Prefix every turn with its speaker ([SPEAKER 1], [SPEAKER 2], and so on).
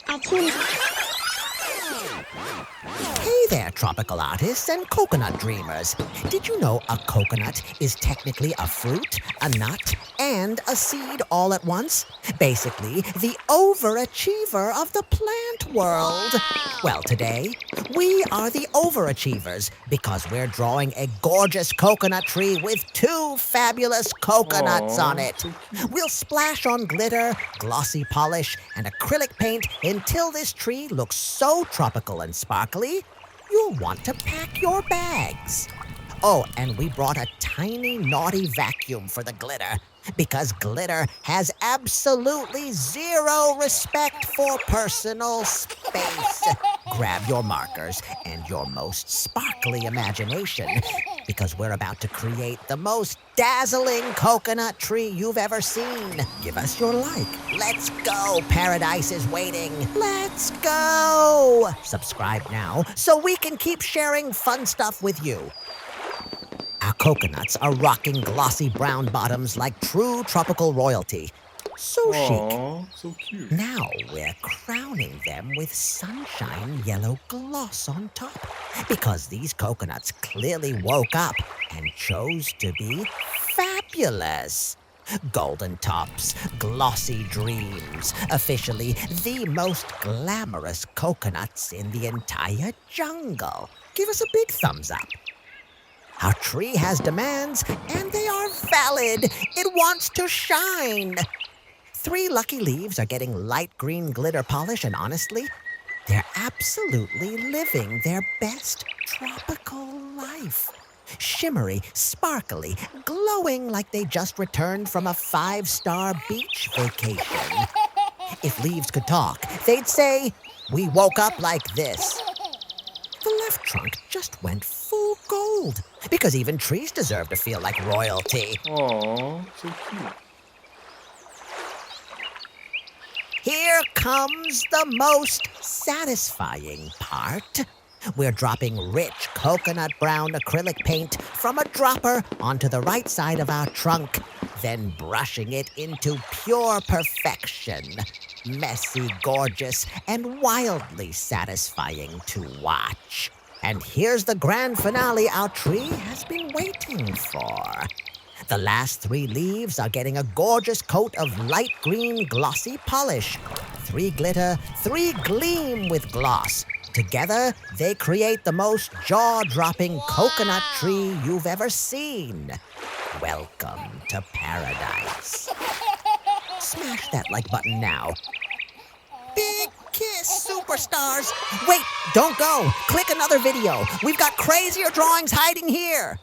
[SPEAKER 1] Artoonza.
[SPEAKER 2] Hey there, tropical artists and coconut dreamers. Did you know a coconut is technically a fruit, a nut, and a seed all at once? Basically, the overachiever of the plant world. Well, today, we are the overachievers because we're drawing a gorgeous coconut tree with 2 fabulous coconuts on it. We'll splash on glitter, glossy polish, and acrylic paint until this tree looks so tropical and sparkly, you'll want to pack your bags. Oh, and we brought a tiny, naughty vacuum for the glitter, because glitter has absolutely zero respect for personal space. Grab your markers and your most sparkly imagination, because we're about to create the most dazzling coconut tree you've ever seen. Give us your like. Let's go. Paradise is waiting. Let's go. Subscribe now so we can keep sharing fun stuff with you. Our coconuts are rocking glossy brown bottoms like true tropical royalty. So chic.
[SPEAKER 3] So cute.
[SPEAKER 2] Now we're crowning them with sunshine yellow gloss on top, because these coconuts clearly woke up and chose to be fabulous. Golden tops, glossy dreams, officially the most glamorous coconuts in the entire jungle. Give us a big thumbs up. Our tree has demands, and they are valid. It wants to shine. 3 lucky leaves are getting light green glitter polish, and honestly, they're absolutely living their best tropical life. Shimmery, sparkly, glowing like they just returned from a 5-star beach vacation. If leaves could talk, they'd say, "We woke up like this." The left trunk just went full gold, because even trees deserve to feel like royalty.
[SPEAKER 3] Aw, so cute.
[SPEAKER 2] Here comes the most satisfying part. We're dropping rich coconut brown acrylic paint from a dropper onto the right side of our trunk, then brushing it into pure perfection. Messy, gorgeous, and wildly satisfying to watch. And here's the grand finale our tree has been waiting for. The last 3 leaves are getting a gorgeous coat of light green glossy polish. 3 glitter, 3 gleam with gloss. Together, they create the most jaw-dropping coconut tree you've ever seen. Welcome to paradise. Smash that like button now. Big kiss, superstars. Wait, don't go. Click another video. We've got crazier drawings hiding here.